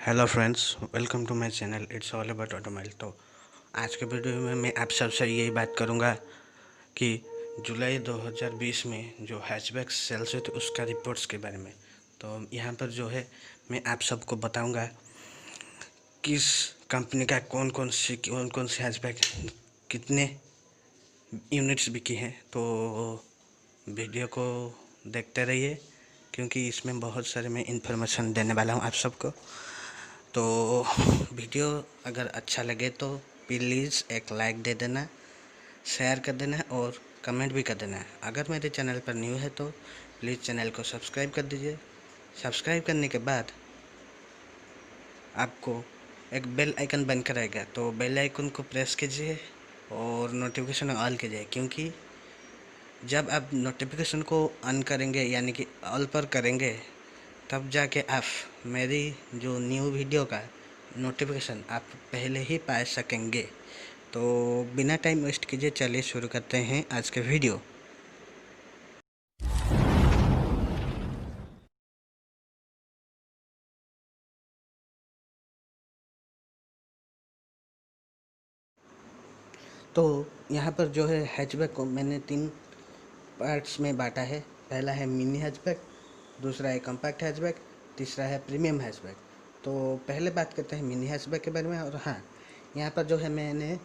Hello friends, welcome to my channel it's all about automobile. तो आज के video में मैं आप सबसे यही बात करूंगा कि जुलाई 2020 में जो हैचबैक सेल्स हुए थे उसका रिपोर्ट्स के बारे में। तो यहाँ पर जो है मैं आप सबको बताऊंगा किस कंपनी का कौन कौन सी हैचबैक कितने यूनिट्स बिकी हैं। तो वीडियो को देखते रहिए क्योंकि इसमें बहुत सारे मैं इन्फॉर्मेशन देने वाला हूँ आप सबको। तो वीडियो अगर अच्छा लगे तो प्लीज़ एक लाइक दे देना, शेयर कर देना और कमेंट भी कर देना। अगर मेरे चैनल पर न्यू है तो प्लीज़ चैनल को सब्सक्राइब कर दीजिए। सब्सक्राइब करने के बाद आपको एक बेल आइकन बनकर आएगा, तो बेल आइकन को प्रेस कीजिए और नोटिफिकेशन ऑल कीजिए, क्योंकि जब आप नोटिफिकेशन को ऑन करेंगे यानी कि ऑल पर करेंगे तब जाके आप मेरी जो न्यू वीडियो का नोटिफिकेशन आप पहले ही पा सकेंगे। तो बिना टाइम वेस्ट कीजिए चलिए शुरू करते हैं आज के वीडियो। तो यहाँ पर जो है हैचबैक को मैंने 3 पार्ट्स में बांटा है। पहला है मिनी हैचबैक, दूसरा है कॉम्पैक्ट हैचबैक, तीसरा है प्रीमियम हैचबैक। तो पहले बात करते हैं मिनी हैचबैक के बारे में। और हाँ, यहाँ पर जो है मैंने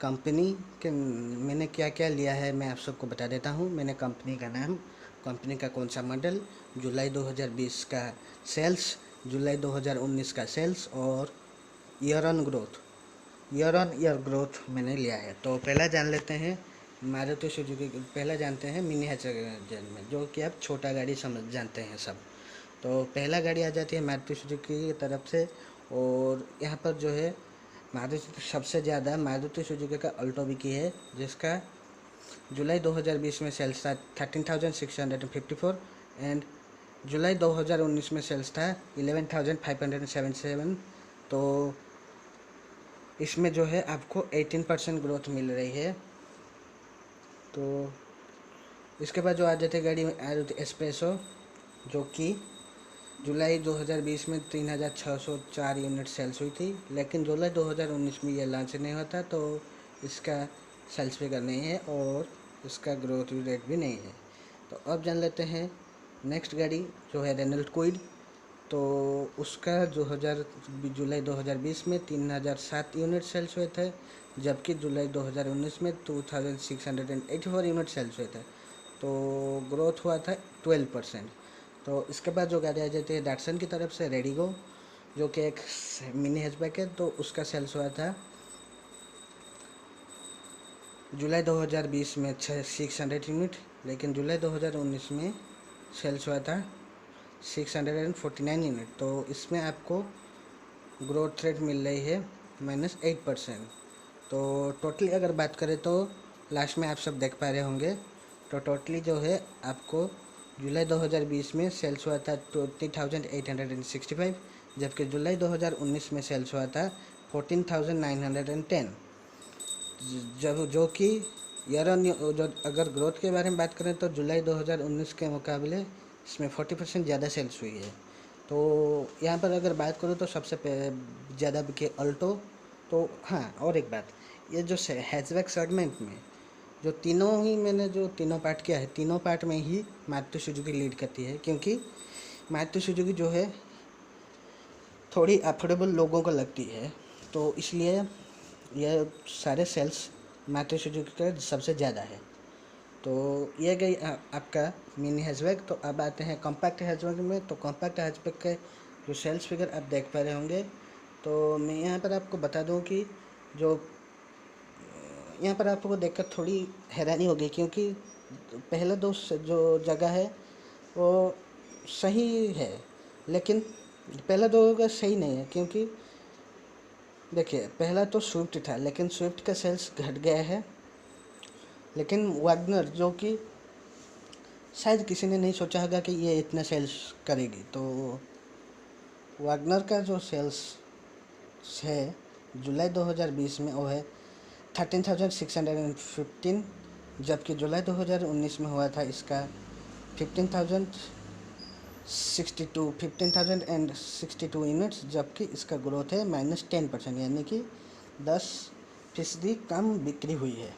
कंपनी के मैंने क्या क्या लिया है मैं आप सबको बता देता हूँ। मैंने कंपनी का नाम, कंपनी का कौन सा मॉडल, जुलाई 2020 का सेल्स, जुलाई 2019 का सेल्स और ईयर ऑन ग्रोथ मैंने लिया है। तो पहला जान लेते हैं मारुति सुजुकी। पहला जानते हैं मिनी हैचबैक में, जो कि आप छोटा गाड़ी समझ जानते हैं सब। तो पहला गाड़ी आ जाती है मारुति सुजुकी की तरफ से। और यहाँ पर जो है मारुति सबसे ज़्यादा मारुति सुजुकी का अल्टो बिकी है, जिसका जुलाई 2020 में सेल्स था 13,654 एंड जुलाई 2019 में सेल्स था 11,577। तो इसमें जो है आपको 18% ग्रोथ मिल रही है। तो इसके बाद जो आ जाती है गाड़ी मारुति एस्प्रेसो, जो कि जुलाई 2020 में 3,604 यूनिट सेल्स हुई थी, लेकिन जुलाई 2019 में ये लॉन्च नहीं होता, तो इसका सेल्स फिगर नहीं है और इसका ग्रोथ रेट भी नहीं है। तो अब जान लेते हैं नेक्स्ट गाड़ी जो है रेनॉल्ट क्विड। तो उसका जुलाई 2020 में 3,007 यूनिट सेल्स हुए थे, जबकि जुलाई 2019 में 2,684 यूनिट सेल्स हुए थे। तो ग्रोथ हुआ था 12%। तो इसके बाद जो गाड़ी आ जाती है डैटसन की तरफ से रेडिगो, जो कि एक मिनी हैचबैक है। तो उसका सेल्स हुआ था जुलाई 2020 में 600 यूनिट, लेकिन जुलाई 2019 में सेल्स हुआ था 649 यूनिट। तो इसमें आपको ग्रोथ रेट मिल रही है -8%। तो टोटली अगर बात करें तो लास्ट में आप सब देख पा रहे होंगे, तो टोटली जो है आपको जुलाई 2020 में सेल्स हुआ था 20,865, जबकि जुलाई 2019 में सेल्स हुआ था 14,910। जब जो कि ईयर ऑन जो अगर ग्रोथ के बारे में बात करें तो जुलाई 2019 के मुकाबले इसमें 40% ज़्यादा सेल्स हुई है। तो यहाँ पर अगर बात करूँ तो सबसे ज़्यादा बिके अल्टो। तो हाँ, और एक बात, ये जो हैचबैक सेगमेंट में जो तीनों ही मैंने जो तीनों पार्ट किया है, तीनों पार्ट में ही मारुति सुजुकी लीड करती है, क्योंकि मारुति सुजुकी जो है थोड़ी अफोर्डेबल लोगों को लगती है। तो इसलिए यह सारे सेल्स मारुति सुजुकी का सबसे ज़्यादा है। तो ये गई आपका मिनी हैचबैक। तो अब आते हैं कॉम्पैक्ट हैचबैक में। तो कॉम्पैक्ट हैचबैक के जो सेल्स फिगर आप देख पा रहे होंगे, तो मैं यहाँ पर आपको बता दूँ कि जो यहाँ पर आपको देखकर थोड़ी हैरानी होगी, क्योंकि पहले दो जो जगह है वो सही है, लेकिन पहला दो जगह सही नहीं है। क्योंकि देखिए, पहला तो स्विफ्ट था, लेकिन स्विफ्ट का सेल्स घट गया है। लेकिन वैगनर, जो कि शायद किसी ने नहीं सोचा होगा कि ये इतना सेल्स करेगी, तो वैगनर का जो सेल्स है जुलाई 2020 में वो है 13,615, जबकि जुलाई 2019 में हुआ था इसका 15,062 यूनिट्स, जबकि इसका ग्रोथ है -10%, यानी कि 10% कम बिक्री हुई है।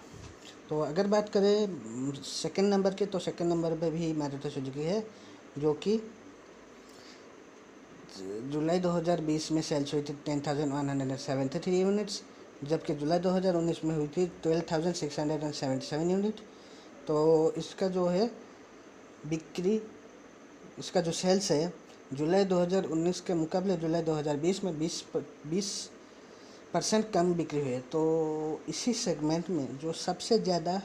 तो अगर बात करें सेकंड नंबर के, तो सेकंड नंबर पे भी मारुति सुजुकी है, जो कि जुलाई 2020 में सेल्स हुई थी 10,173 यूनिट्स, जबकि जुलाई 2019 में हुई थी 12,677 यूनिट। तो इसका जो है बिक्री, इसका जो सेल्स है जुलाई 2019 के मुकाबले जुलाई 2020 में 20% कम बिक्री हुई है। तो इसी सेगमेंट में जो सबसे ज़्यादा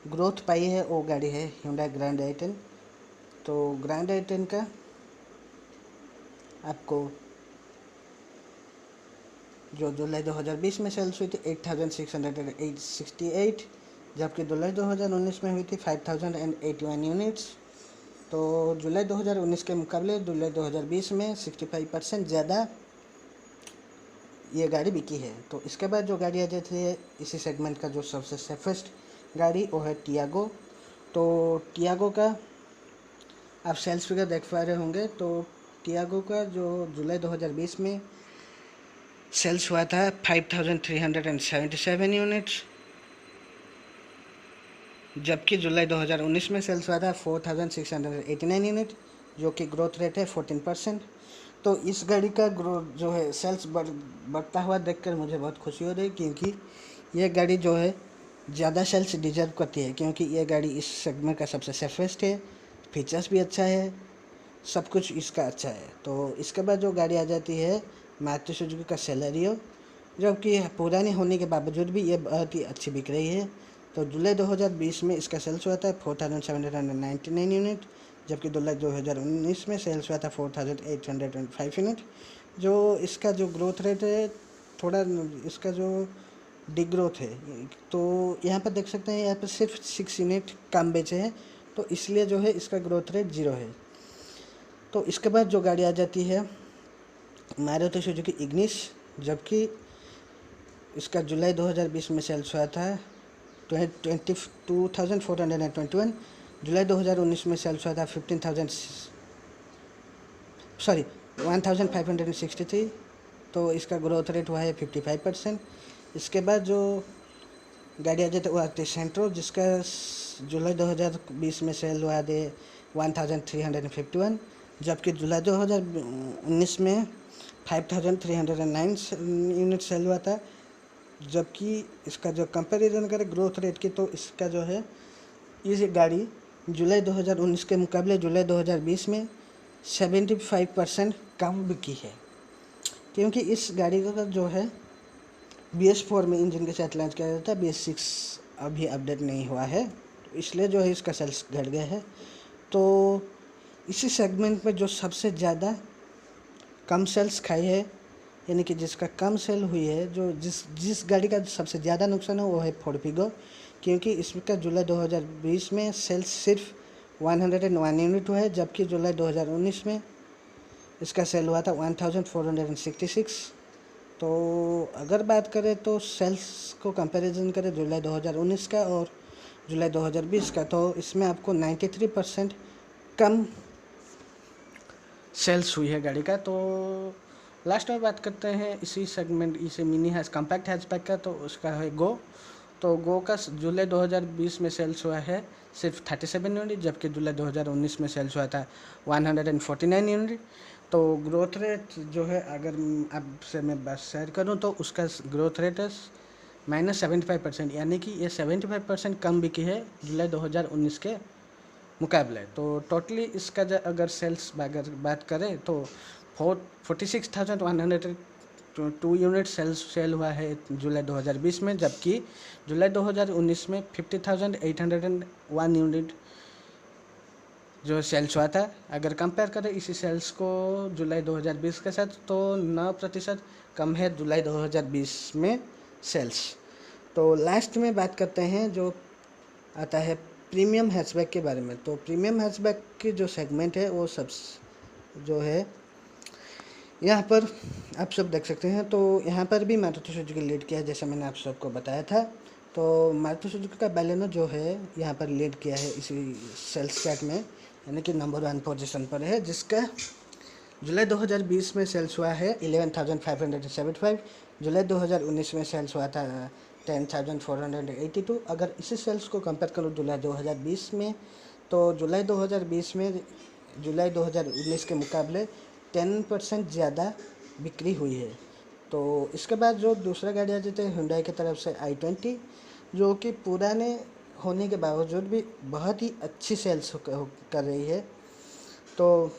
ग्रोथ पाई है वो गाड़ी है Hyundai ग्रैंड i10। तो ग्रैंड i10 का आपको जो जुलाई 2020 में सेल्स हुई थी 8,668, जबकि जुलाई 2019 में हुई थी 5,081 यूनिट्स। तो जुलाई 2019 के मुकाबले जुलाई 2020 में 65% ज़्यादा ये गाड़ी बिकी है। तो इसके बाद जो गाड़ी आ जाती है इसी सेगमेंट का जो सबसे सेफेस्ट गाड़ी वो है टियागो। तो टियागो का आप सेल्स फिगर देख पा रहे होंगे। तो टियागो का जो जुलाई 2020 में सेल्स हुआ था 5,377 यूनिट्स, जबकि जुलाई 2019 में सेल्स हुआ था 4,689 यूनिट, जो कि ग्रोथ रेट है 14%। तो इस गाड़ी का ग्रोथ जो है सेल्स बढ़ता हुआ देखकर मुझे बहुत खुशी हो रही, क्योंकि ये गाड़ी जो है ज़्यादा सेल्स डिजर्व करती है, क्योंकि ये गाड़ी इस सेगमेंट का सबसे सेफेस्ट है, फीचर्स भी अच्छा है, सब कुछ इसका अच्छा है। तो इसके बाद जो गाड़ी आ जाती है मारुति सुजुकी का सेलेरियो, जो कि पुरानी होने के बावजूद भी ये बहुत ही अच्छी बिक रही है। तो जुलाई 2020 में इसका सेल्स हुआ था 4,799 यूनिट, जबकि जुलाई 2019 में सेल्स हुआ था 4,805 यूनिट। जो इसका जो ग्रोथ रेट है थोड़ा, इसका जो डिग्रोथ है, तो यहाँ पर देख सकते हैं यहाँ पर सिर्फ 6 यूनिट कम बेचे हैं, तो इसलिए जो है इसका ग्रोथ रेट 0 है। तो इसके बाद जो गाड़ी आ जाती है मारुति सुजुकी इग्निस, जबकि इसका जुलाई 2020 में सेल्स हुआ था 22,421, जुलाई 2019 में सेल्स हुआ था 1,563। तो इसका ग्रोथ रेट हुआ है 55%। इसके बाद जो गाड़ी आ जाती है वो आती है सेंट्रो, जिसका जुलाई 2020 में सेल हुआ है 1,351, जबकि जुलाई 2019 में 5,309 यूनिट सेल हुआ था। जबकि इसका जो कंपैरिजन करें ग्रोथ रेट की, तो इसका जो है ये गाड़ी जुलाई 2019 के मुकाबले जुलाई 2020 में 75% कम बिकी है, क्योंकि इस गाड़ी का जो है BS4 में इंजन के साथ लॉन्च किया जाता है, BS6 अभी अपडेट नहीं हुआ है, तो इसलिए जो है इसका सेल्स घट गया है। तो इसी सेगमेंट में जो सबसे ज़्यादा कम सेल्स खाई है, यानी कि जिसका कम सेल हुई है, जो जिस गाड़ी का सबसे ज़्यादा नुकसान है वो है फोर्ड फिगो, क्योंकि इसका जुलाई 2020 में सेल्स सिर्फ 101 यूनिट हुआ है, जबकि जुलाई 2019 में इसका सेल हुआ था 1,466। तो अगर बात करें तो सेल्स को कंपैरिजन करें जुलाई 2019 का और जुलाई 2020 का, तो इसमें आपको 93% कम सेल्स हुई है गाड़ी का। तो लास्ट में बात करते हैं इसी सेगमेंट, इसे मिनी हैच कॉम्पैक्ट हैचबैक का, तो उसका है गो। तो गो का जुलाई 2020 में सेल्स हुआ है सिर्फ 37 यूनिट, जबकि जुलाई 2019 में सेल्स हुआ था 149 यूनिट। तो ग्रोथ रेट जो है अगर आपसे मैं बस शेयर करूं तो उसका ग्रोथ रेट है -75%, यानी कि ये 75% कम बिकी है जुलाई 2019 के मुकाबले। तो टोटली इसका अगर सेल्स अगर बात करें तो 46,102 यूनिट सेल हुआ है जुलाई 2020 में, जबकि जुलाई 2019 में 50,801 यूनिट जो सेल्स हुआ था। अगर कंपेयर करें इसी सेल्स को जुलाई 2020 के साथ, तो 9% कम है जुलाई 2020 में सेल्स। तो लास्ट में बात करते हैं जो आता है प्रीमियम हैचबैक के बारे में। तो प्रीमियम हैचबैक की जो सेगमेंट है वो सब जो है यहाँ पर आप सब देख सकते हैं। तो यहाँ पर भी मारुति सुजुकी लीड किया है, जैसा मैंने आप सबको बताया था। तो मारुति सुजुकी का बैलेनो जो है यहाँ पर लीड किया है इसी सेल्स चैट में, यानी कि नंबर 1 पोजीशन पर है, जिसका जुलाई 2020 में सेल्स हुआ है 11,575। जुलाई 2019 में सेल्स हुआ था 10,482। अगर इसी सेल्स को कंपेयर करूँ जुलाई 2020 में, तो जुलाई 2020 में जुलाई 2019 के मुकाबले 10% ज़्यादा बिक्री हुई है। तो इसके बाद जो दूसरा गाड़ी आ जाती है Hyundai की तरफ से i20, जो कि पुराने होने के बावजूद भी बहुत ही अच्छी सेल्स कर रही है। तो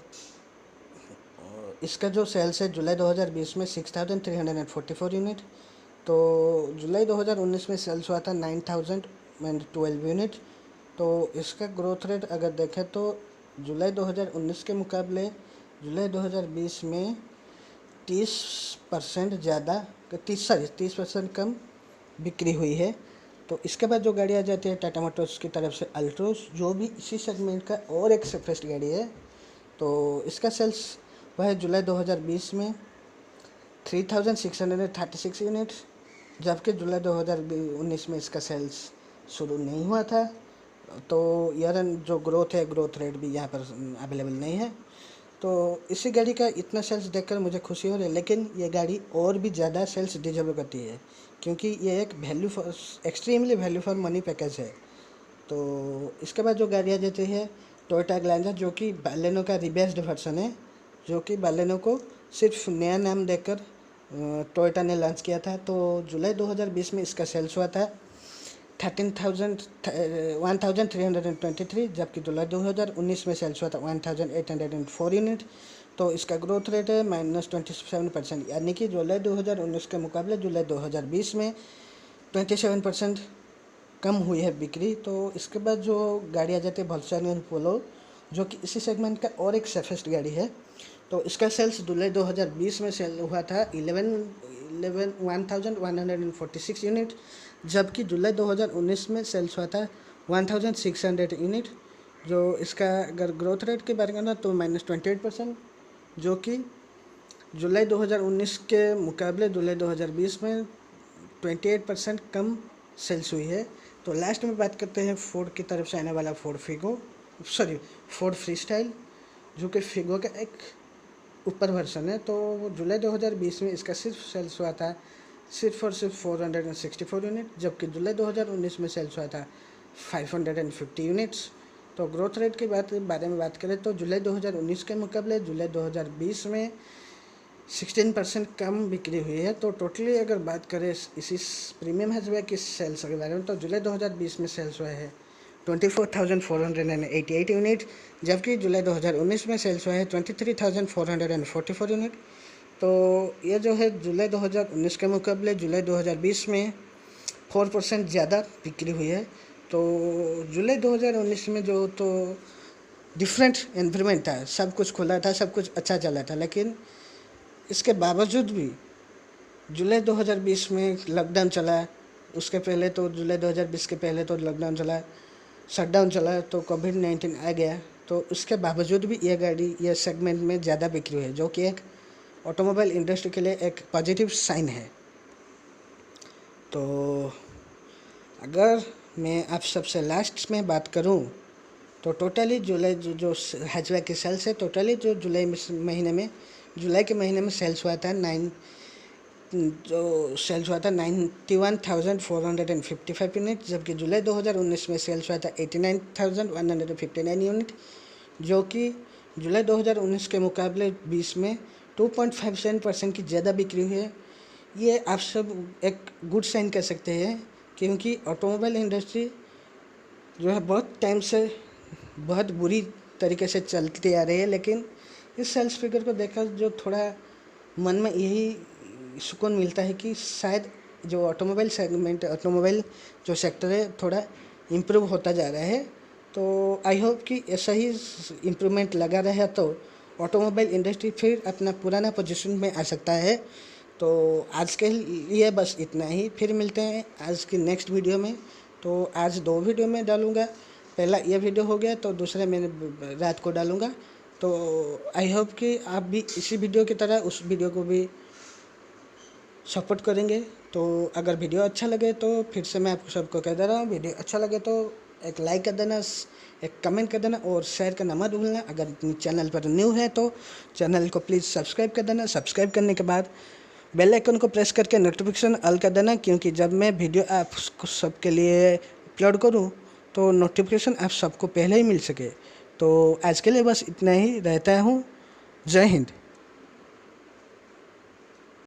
इसका जो सेल्स है जुलाई 2020 में 6,344 यूनिट, तो जुलाई 2019 में सेल्स हुआ था 9,012 यूनिट। तो इसका ग्रोथ रेट अगर देखें तो जुलाई 2019 के मुकाबले जुलाई 2020 में 30% ज़्यादा 30% कम बिक्री हुई है। तो इसके बाद जो गाड़ी आ जाती है टाटा मोटर्स की तरफ से अल्ट्रोस, जो भी इसी सेगमेंट का और एक सेफेस्ट गाड़ी है। तो इसका सेल्स वह है जुलाई 2020 में 3,636 यूनिट, जबकि जुलाई 2019 में इसका सेल्स शुरू नहीं हुआ था। तो ईयर एंड जो ग्रोथ है, ग्रोथ रेट भी यहाँ पर अवेलेबल नहीं है। तो इसी गाड़ी का इतना सेल्स देखकर मुझे खुशी हो रही है, लेकिन ये गाड़ी और भी ज़्यादा सेल्स डिजर्व करती है, क्योंकि ये एक value for extremely value for money package है। तो इसके बाद जो गाड़ी आ जाती है टोयोटा ग्लैंजर, जो कि बालेनो का रिबेस्ड वर्सन है, जो कि बालेनो को सिर्फ नया नाम देकर टोयोटा ने लॉन्च किया था। तो जुलाई 2020 में इसका सेल्स हुआ था 1,323, जबकि जुलाई 2019 में सेल्स हुआ था 1,804 यूनिट। तो इसका ग्रोथ रेट है -27%, यानी कि जुलाई 2019 के मुकाबले जुलाई 2020 में 27% कम हुई है बिक्री। तो इसके बाद जो गाड़ी आ जाती है वोल्क्सवैगन पोलो, जो कि इसी सेगमेंट का और एक सेफेस्ट गाड़ी है। तो इसका सेल्स जुलाई 2020 में सेल हुआ था 1,146 यूनिट, जबकि जुलाई 2019 में सेल्स हुआ था 1,600 यूनिट। जो इसका अगर ग्रोथ रेट की बात करें तो -28%, जो कि जुलाई 2019 के मुकाबले जुलाई 2020 में 28% कम सेल्स हुई है। तो लास्ट में बात करते हैं फोर्ड की तरफ से आने वाला फोर्ड फ्रीस्टाइल, जो कि फिगो का एक ऊपर वर्सन है। तो जुलाई 2020 में इसका सिर्फ सेल्स हुआ था सिर्फ 464 यूनिट, जबकि जुलाई 2019 में सेल्स हुआ था 550 यूनिट्स। तो ग्रोथ रेट के बारे में बात करें तो जुलाई 2019 के मुकाबले जुलाई 2020 में 16% कम बिक्री हुई है। तो टोटली अगर बात करें इसी प्रीमियम हैचबैक की सेल्स के बारे में, तो जुलाई 2020 में सेल्स हुआ है 24,488 यूनिट, जबकि जुलाई 2019 में सेल्स हुआ है 23,444 यूनिट। तो ये जो है जुलाई 2019 के मुकाबले जुलाई 2020 में 4% ज़्यादा बिक्री हुई है। तो जुलाई 2019 में जो तो डिफरेंट एनवायरनमेंट था, सब कुछ खुला था, सब कुछ अच्छा चला था, लेकिन इसके बावजूद भी जुलाई 2020 में लॉकडाउन चला। उसके पहले तो जुलाई 2020 के पहले तो लॉकडाउन चला, शटडाउन चला, तो कोविड-19 आ गया। तो उसके बावजूद भी ये गाड़ी ये सेगमेंट में ज़्यादा बिक्री हुई है, जो कि एक ऑटोमोबाइल इंडस्ट्री के लिए एक पॉजिटिव साइन है। तो अगर मैं आप सबसे लास्ट में बात करूं तो टोटली जुलाई जो हैचबैक की सेल्स है, टोटली जो जुलाई के महीने में सेल्स हुआ था 91,455 यूनिट, जबकि जुलाई 2019 में सेल्स हुआ था 89,159 यूनिट, जो कि जुलाई 2019 के मुकाबले 20 में 2.57% की ज़्यादा बिक्री हुई है। ये आप सब एक गुड साइन कह सकते हैं, क्योंकि ऑटोमोबाइल इंडस्ट्री जो है बहुत टाइम से बहुत बुरी तरीके से चलती आ रही है, लेकिन इस सेल्स फिगर को देखकर जो थोड़ा मन में यही सुकून मिलता है कि शायद जो ऑटोमोबाइल जो सेक्टर है थोड़ा इम्प्रूव होता जा रहा है। तो आई होप कि ऐसा ही इम्प्रूवमेंट लगा रहे तो ऑटोमोबाइल इंडस्ट्री फिर अपना पुराना पोजीशन में आ सकता है। तो आज के लिए बस इतना ही, फिर मिलते हैं आज की नेक्स्ट वीडियो में। तो आज 2 वीडियो में डालूँगा, पहला ये वीडियो हो गया तो दूसरा मैंने रात को डालूँगा। तो आई होप कि आप भी इसी वीडियो की तरह उस वीडियो को भी सपोर्ट करेंगे। तो अगर वीडियो अच्छा लगे तो फिर से मैं आपको सबको कह दे रहा हूँ, वीडियो अच्छा लगे तो एक लाइक कर देना, एक कमेंट कर देना और शेयर करना मत भूलना। अगर चैनल पर न्यू है तो चैनल को प्लीज़ सब्सक्राइब कर देना। सब्सक्राइब करने के बाद बेल आइकन को प्रेस करके नोटिफिकेशन ऑल कर देना, क्योंकि जब मैं वीडियो आप सबके लिए अपलोड करूं तो नोटिफिकेशन आप सबको पहले ही मिल सके। तो आज के लिए बस इतना ही, रहता हूं। जय हिंद।